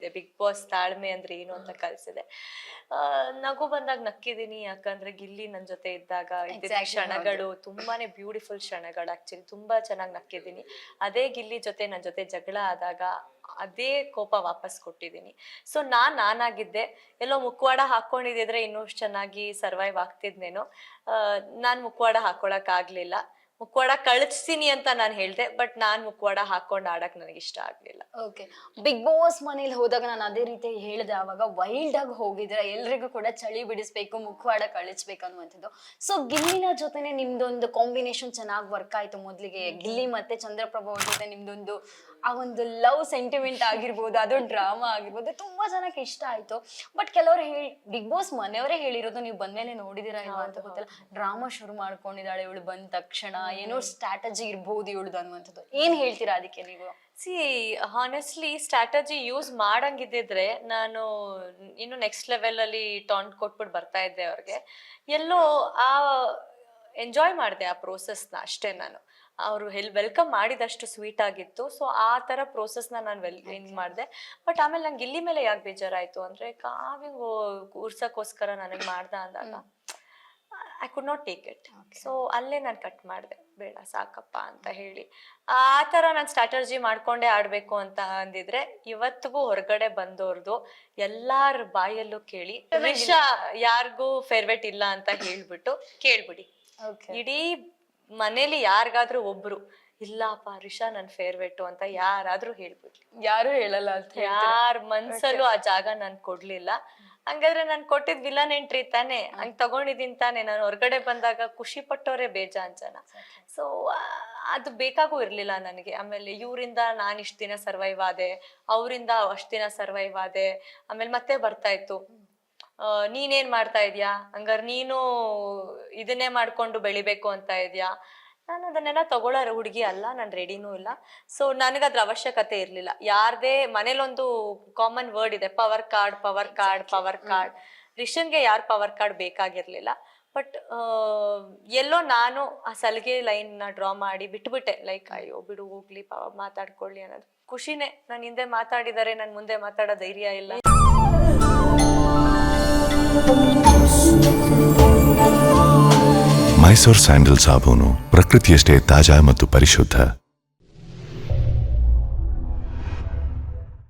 ಕಲ್ಸಿದೆ, big boss ತಾಳ್ಮೆ ಅಂದ್ರೆ ಏನು ಅಂತ ಕಲ್ಸಿದೆ. ನಗು ಬಂದಾಗ ನಕ್ಕಿದೀನಿ, ಯಾಕಂದ್ರೆ ಗಿಲ್ಲಿ ನನ್ ಜೊತೆ ಇದ್ದಾಗ ಇದ್ದಿದ್ದ ಕ್ಷಣಗಳು ತುಂಬಾನೇ ಬ್ಯೂಟಿಫುಲ್ ಕ್ಷಣಗಳು. ಆಕ್ಚುಲಿ ತುಂಬಾ ಚೆನ್ನಾಗಿ ನಕ್ಕಿದೀನಿ. ಅದೇ ಗಿಲ್ಲಿ ಜೊತೆ ನನ್ ಜೊತೆ ಜಗಳ ಆದಾಗ ಅದೇ ಕೋಪ ವಾಪಸ್ ಕೊಟ್ಟಿದ್ದೀನಿ. ಸೊ ನಾನಾಗಿದ್ದೆ, ಎಲ್ಲೋ ಮುಖವಾಡ ಹಾಕೊಂಡಿದ್ರೆ ಇನ್ನೂ ಚೆನ್ನಾಗಿ ಸರ್ವೈವ್ ಆಗ್ತಿದ್ನೇನೋ. ನಾನ್ ಮುಖವಾಡ ಹಾಕೊಳಕ್ ಆಗ್ಲಿಲ್ಲ. ಮುಖವಾಡ ಕಳಿಸ್ತೀನಿ ಅಂತ ನಾನು ಹೇಳ್ದೆ, ಬಟ್ ನಾನ್ ಮುಖವಾಡ ಹಾಕೊಂಡ್ ಆಡಕ್ ನನಗೆ ಇಷ್ಟ ಆಗ್ಲಿಲ್ಲ. ಓಕೆ, ಬಿಗ್ ಬಾಸ್ ಮನೇಲಿ ಹೋದಾಗ ನಾನು ಅದೇ ರೀತಿ ಹೇಳಿದೆ, ಅವಾಗ ವೈಲ್ಡ್ ಆಗಿ ಹೋಗಿದ್ರೆ ಎಲ್ರಿಗೂ ಕೂಡ ಚಳಿ ಬಿಡಿಸ್ಬೇಕು, ಮುಖವಾಡ ಕಳಿಸ್ಬೇಕು ಅನ್ನುವಂಥದ್ದು. ಸೊ ಗಿಲ್ಲಿನ ಜೊತೆನೆ ನಿಮ್ದೊಂದು ಕಾಂಬಿನೇಷನ್ ಚೆನ್ನಾಗಿ ವರ್ಕ್ ಆಯ್ತು. ಮೊದ್ಲಿಗೆ ಗಿಲ್ಲಿ ಮತ್ತೆ ಚಂದ್ರಪ್ರಭಾ ಅವ್ರ ಜೊತೆ ನಿಮ್ದೊಂದು ಆ ಒಂದು ಲವ್ ಸೆಂಟಿಮೆಂಟ್ ಆಗಿರ್ಬೋದು, ಅದೊಂದು ಡ್ರಾಮಾ ಆಗಿರ್ಬೋದು, ತುಂಬಾ ಜನಕ್ಕೆ ಇಷ್ಟ ಆಯ್ತು. ಬಟ್ ಕೆಲವರು ಬಿಗ್ ಬಾಸ್ ಮನೆಯವರೇ ಹೇಳಿರೋದು, ನೀವು ಬಂದ್ಮೇಲೆ ನೋಡಿದಿರಾ ಇಲ್ವಾ ಅಂತ ಗೊತ್ತಿಲ್ಲ, ಡ್ರಾಮಾ ಶುರು ಮಾಡ್ಕೊಂಡಿದ್ದಾಳೆ ಇವಳು ಬಂದ ತಕ್ಷಣ, ಏನೋ ಸ್ಟ್ರಾಟಜಿ ಇರ್ಬೋದು ಇವಳುದು ಅನ್ನುವಂಥದ್ದು. ಏನ್ ಹೇಳ್ತೀರಾ ಅದಕ್ಕೆ ನೀವು? ಹಾನೆಸ್ಟ್ಲಿ ಸ್ಟ್ರಾಟಜಿ ಯೂಸ್ ಮಾಡಂಗಿದ್ದಿದ್ರೆ ನಾನು ಇನ್ನು ನೆಕ್ಸ್ಟ್ ಲೆವೆಲ್ ಅಲ್ಲಿ ಟಾಂಟ್ ಕೊಟ್ಬಿಟ್ಟು ಬರ್ತಾ ಇದ್ದೆ ಅವ್ರಿಗೆ. ಎಲ್ಲೋ ಆ ಎಂಜಾಯ್ ಮಾಡಿದೆ ಆ ಪ್ರೋಸೆಸ್ನ ಅಷ್ಟೇ. ನಾನು ಅವರು ವೆಲ್ಕಮ್ ಮಾಡಿದಷ್ಟು ಸ್ವೀಟ್ ಆಗಿತ್ತು. ಸೊ ಆ ತರ ಪ್ರೋಸೆಸ್ನ ನಾನು ಮಾಡಿದೆ. ಬಟ್ ಆಮೇಲೆ ನಂಗೆ ಗಿಲ್ಲಿ ಮೇಲೆ ಯಾಕೆ ಬೇಜಾರಾಯ್ತು ಅಂದ್ರೆ, ಕಾವ್ಯ ಕೂರ್ಸಕ್ಕೋಸ್ಕರ ನನಗೆ ಮಾಡ್ದ ಅಂದಾಗ I could not take it. So ಅಲ್ಲೇ ನಾನು ಕಟ್ ಮಾಡಿದೆ, ಬೇಡ ಸಾಕಪ್ಪ ಅಂತ ಹೇಳಿ. ಆ ತರ ನಾನು ಸ್ಟ್ರಾಟಜಿ ಮಾಡ್ಕೊಂಡೇ ಆಡ್ಬೇಕು ಅಂತ ಅಂದಿದ್ರೆ ಇವತ್ತಿಗೂ ಹೊರಗಡೆ ಬಂದೋರ್ದು ಎಲ್ಲಾರ ಬಾಯಲ್ಲೂ ಕೇಳಿ, ರಿಷಾ ಯಾರಿಗೂ ಫೇವ್ರೇಟ್ ಇಲ್ಲ ಅಂತ ಹೇಳ್ಬಿಟ್ಟು ಕೇಳ್ಬಿಡಿ. ಇಡೀ ಮನೇಲಿ ಯಾರಿಗಾದ್ರೂ ಒಬ್ರು ಇಲ್ಲಪ್ಪ ರಿಷಾ ನನ್ ಫೇವ್ರೇಟ್ ಅಂತ ಯಾರಾದ್ರೂ ಹೇಳ್ಬಿಡ್ಲಿ. ಯಾರು ಹೇಳಲ್ಲ ಅಂತ ಯಾರ ಮನ್ಸಲ್ಲೂ ಆ ಜಾಗ ನಾನ್ ಕೊಡ್ಲಿಲ್ಲ. ಹಂಗಾದ್ರೆ ನಾನ್ ಕೊಟ್ಟಿದ್ ವಿಲನ್ ಎಂಟ್ರಿ ತಾನೆ, ಹಂಗ್ ತಗೊಂಡಿದೀನಿ ತಾನೆ. ನಾನು ಹೊರಗಡೆ ಬಂದಾಗ ಖುಷಿ ಪಟ್ಟವ್ರೆ ಬೇಜಾನ್ ಜನ. ಸೊ ಅದು ಬೇಕಾಗೂ ಇರ್ಲಿಲ್ಲ ನನಗೆ. ಆಮೇಲೆ ಇವರಿಂದ ನಾನ್ ಇಷ್ಟ ದಿನ ಸರ್ವೈವ್ ಆದೆ, ಅವರಿಂದ ಅಷ್ಟ್ ದಿನ ಸರ್ವೈವ್ ಆದೆ. ಆಮೇಲೆ ಮತ್ತೆ ಬರ್ತಾ ಇತ್ತು, ನೀನೇನ್ ಮಾಡ್ತಾ ಇದ್ಯಾ, ಹಂಗಾರೆ ನೀನು ಇದನ್ನೇ ಮಾಡ್ಕೊಂಡು ಬೆಳಿಬೇಕು ಅಂತ ಇದ್ಯಾ. ನಾನು ಅದನ್ನೆಲ್ಲ ತಗೊಳ್ಳೋ ಹುಡುಗಿ ಅಲ್ಲ, ನಾನು ರೆಡಿನೂ ಇಲ್ಲ. ಸೊ ನನಗದ್ರ ಅವಶ್ಯಕತೆ ಇರ್ಲಿಲ್ಲ. ಯಾರ್ದೇ ಮನೇಲೊಂದು ಕಾಮನ್ ವರ್ಡ್ ಇದೆ, power card power card power card. ರಿಷನ್ಗೆ ಯಾರ್ ಪವರ್ ಕಾರ್ಡ್ ಬೇಕಾಗಿರ್ಲಿಲ್ಲ. ಬಟ್ ಎಲ್ಲೋ ನಾನು ಆ ಸಲಿಗೆ ಲೈನ್ ನ ಡ್ರಾ ಮಾಡಿ ಬಿಟ್ಬಿಟ್ಟೆ. ಲೈಕ್ ಅಯ್ಯೋ ಬಿಡು ಹೋಗ್ಲಿ, ಮಾತಾಡ್ಕೊಳ್ಳಿ ಅನ್ನೋದು ಖುಷಿನೇ. ನಾನು ಹಿಂದೆ ಮಾತಾಡಿದರೆ ನನ್ ಮುಂದೆ ಮಾತಾಡೋ ಧೈರ್ಯ ಇಲ್ಲ. ಮೈಸೂರ್ ಸ್ಯಾಂಡಲ್ ಸಾಬೂನು ಪ್ರಕೃತಿಯಷ್ಟೇ ತಾಜಾ ಮತ್ತು ಪರಿಶುದ್ಧ.